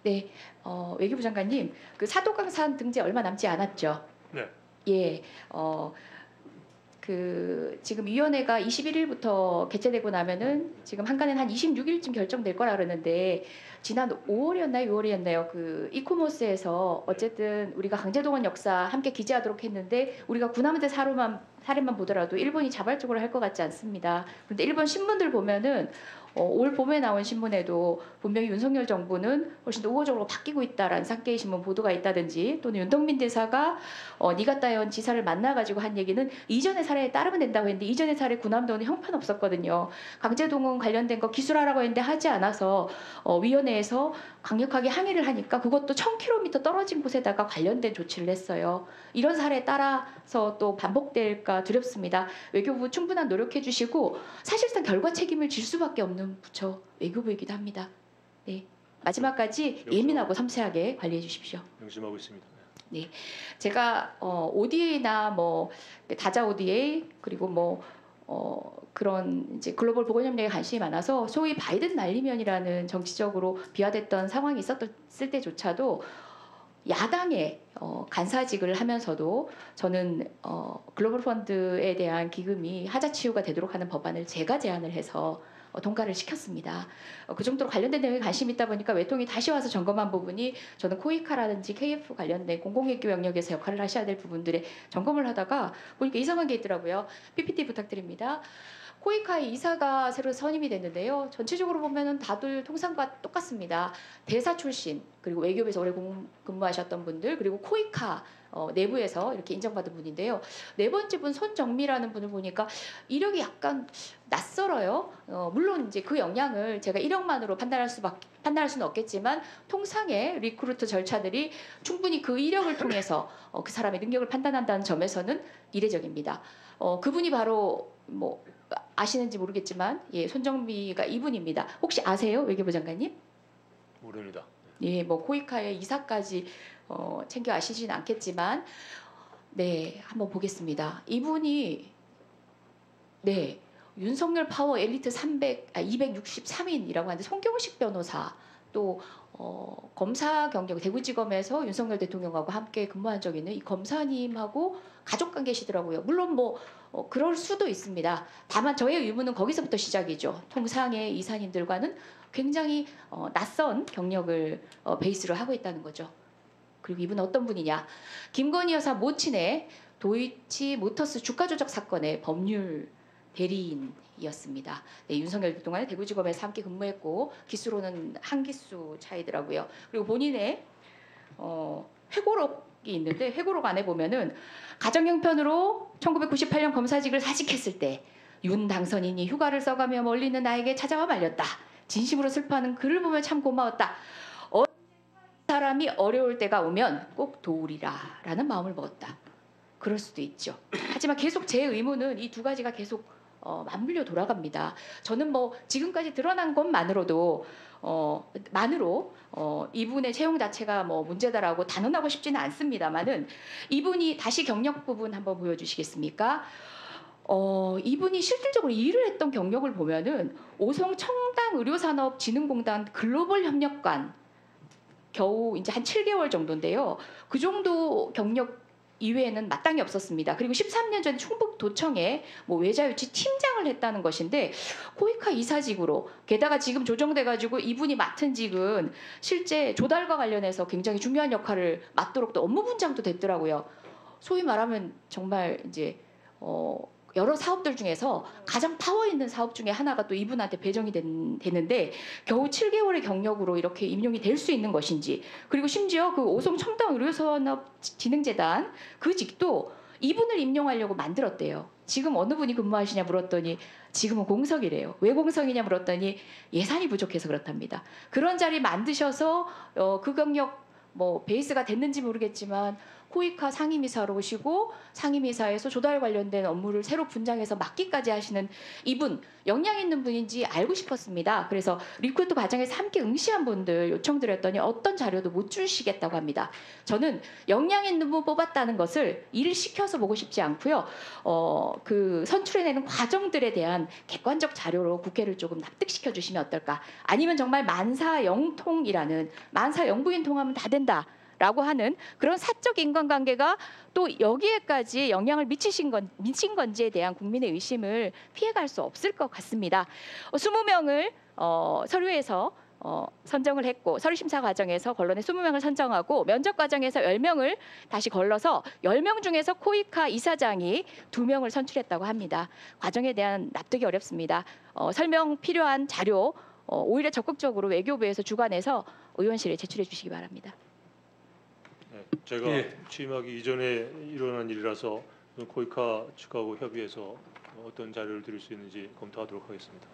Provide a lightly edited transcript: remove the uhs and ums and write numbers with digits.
네, 외교부 장관님, 그 사도강산 등재 얼마 남지 않았죠? 네. 예, 지금 위원회가 21일부터 개최되고 나면은 지금 한간에는 한 26일쯤 결정될 거라 그러는데 지난 5월이었나요? 6월이었나요? 그 이코모스에서 어쨌든 우리가 강제동원 역사 함께 기재하도록 했는데 우리가 군함대 사례만 보더라도 일본이 자발적으로 할 것 같지 않습니다. 그런데 일본 신문들 보면은 올 봄에 나온 신문에도 분명히 윤석열 정부는 훨씬 더 우호적으로 바뀌고 있다라는 산케이 신문 보도가 있다든지 또는 윤동빈 대사가 니가타현 지사를 만나가지고 한 얘기는 이전의 사례에 따르면 된다고 했는데 이전의 사례 군함도는 형편없었거든요. 강제동원 관련된 거 기술하라고 했는데 하지 않아서 위원회에서 강력하게 항의를 하니까 그것도 1000km 떨어진 곳에다가 관련된 조치를 했어요. 이런 사례에 따라서 또 반복될까 두렵습니다. 외교부 충분한 노력해 주시고 사실상 결과 책임을 질 수밖에 없는 부처 외교부이기도 합니다. 네, 마지막까지 예민하고 섬세하게 관리해 주십시오. 명심하고 있습니다. 네, 제가 ODA나 뭐 다자 ODA 그리고 그런 이제 글로벌 보건협력에 관심이 많아서 소위 바이든 날리면이라는 정치적으로 비화됐던 상황이 있었을 때조차도 야당의 간사직을 하면서도 저는 글로벌 펀드에 대한 기금이 하자치유가 되도록 하는 법안을 제가 제안을 해서 통과를 시켰습니다. 그 정도로 관련된 내용에 관심이 있다 보니까 외통이 다시 와서 점검한 부분이 저는 코이카라든지 KF 관련된 공공외교 영역에서 역할을 하셔야 될 부분들에 점검을 하다가 보니까 이상한 게 있더라고요. PPT 부탁드립니다. 코이카의 이사가 새로 선임이 됐는데요. 전체적으로 보면은 다들 통상과 똑같습니다. 대사 출신 그리고 외교부에서 오래 근무하셨던 분들 그리고 코이카 내부에서 이렇게 인정받은 분인데요. 네 번째 분 손정미라는 분을 보니까 이력이 약간 낯설어요. 물론 이제 그 역량을 제가 이력만으로 판단할 수는 없겠지만 통상의 리크루트 절차들이 충분히 그 이력을 통해서 그 사람의 능력을 판단한다는 점에서는 이례적입니다. 그분이 바로 아시는지 모르겠지만 손정미가 이분입니다. 혹시 아세요, 외교부 장관님? 모릅니다. 예, 코이카의 이사까지 챙겨 아시진 않겠지만, 네, 한번 보겠습니다. 이분이 윤석열 파워 엘리트 263인이라고 하는데 송경식 변호사 또 검사 경력 대구지검에서 윤석열 대통령하고 함께 근무한 적이 있는 이 검사님하고 가족관 계시더라고요. 물론 그럴 수도 있습니다. 다만 저의 의문은 거기서부터 시작이죠. 통상의 이사님들과는 굉장히 낯선 경력을 베이스로 하고 있다는 거죠. 그리고 이분은 어떤 분이냐? 김건희 여사 모친의 도이치 모터스 주가 조작 사건의 법률 대리인이었습니다. 네, 윤석열 대통령은 대구지검에서 함께 근무했고 기수로는 한 기수 차이더라고요. 그리고 본인의 회고록이 있는데 회고록 안에 보면은 가정형편으로 1998년 검사직을 사직했을 때 윤 당선인이 휴가를 써가며 멀리 있는 나에게 찾아와 말렸다. 진심으로 슬퍼하는 글을 보며 참 고마웠다. 사람이 어려울 때가 오면 꼭 도우리라 라는 마음을 먹었다. 그럴 수도 있죠. 하지만 계속 제 의문은 이 두 가지가 계속 맞물려 돌아갑니다. 저는 지금까지 드러난 것만으로도 이분의 채용 자체가 문제다라고 단언하고 싶지는 않습니다만은 이분이 다시 경력 부분 한번 보여주시겠습니까? 이분이 실질적으로 일을 했던 경력을 보면은 오송 청담의료산업진흥공단 글로벌 협력관 겨우 이제 한 7개월 정도인데요. 그 정도 경력 이외에는 마땅히 없었습니다. 그리고 13년 전에 충북도청에 외자유치 팀장을 했다는 것인데 코이카 이사직으로 게다가 지금 조정돼가지고 이분이 맡은 직은 실제 조달과 관련해서 굉장히 중요한 역할을 맡도록 또 업무 분장도 됐더라고요. 소위 말하면 정말 이제 여러 사업들 중에서 가장 파워 있는 사업 중에 하나가 또 이분한테 배정이 되는데 겨우 7개월의 경력으로 이렇게 임용이 될 수 있는 것인지 그리고 심지어 그 오송 첨단의료산업진흥재단 그 직도 이분을 임용하려고 만들었대요. 지금 어느 분이 근무하시냐 물었더니 지금은 공석이래요. 왜 공석이냐 물었더니 예산이 부족해서 그렇답니다. 그런 자리 만드셔서 그 경력 베이스가 됐는지 모르겠지만 코이카 상임이사로 오시고 상임이사에서 조달 관련된 업무를 새로 분장해서 맡기까지 하시는 이분 역량 있는 분인지 알고 싶었습니다. 그래서 리크루트 과정에서 함께 응시한 분들 요청드렸더니 어떤 자료도 못 주시겠다고 합니다. 저는 역량 있는 분 뽑았다는 것을 일을 시켜서 보고 싶지 않고요. 그 선출해내는 과정들에 대한 객관적 자료로 국회를 조금 납득시켜 주시면 어떨까? 아니면 정말 만사영통이라는 만사영부인 통하면 다 된다라고 하는 그런 사적 인간관계가 또 여기에까지 영향을 미친 건지에 대한 국민의 의심을 피해갈 수 없을 것 같습니다. 20명을 서류에서 선정을 했고 서류 심사 과정에서 걸러내 20명을 선정하고 면접 과정에서 10명을 다시 걸러서 10명 중에서 코이카 이사장이 2명을 선출했다고 합니다. 과정에 대한 납득이 어렵습니다. 설명 필요한 자료 오히려 적극적으로 외교부에서 주관해서 의원실에 제출해 주시기 바랍니다. 네, 제가 취임하기 이전에 일어난 일이라서 코이카 측하고 협의해서 어떤 자료를 드릴 수 있는지 검토하도록 하겠습니다.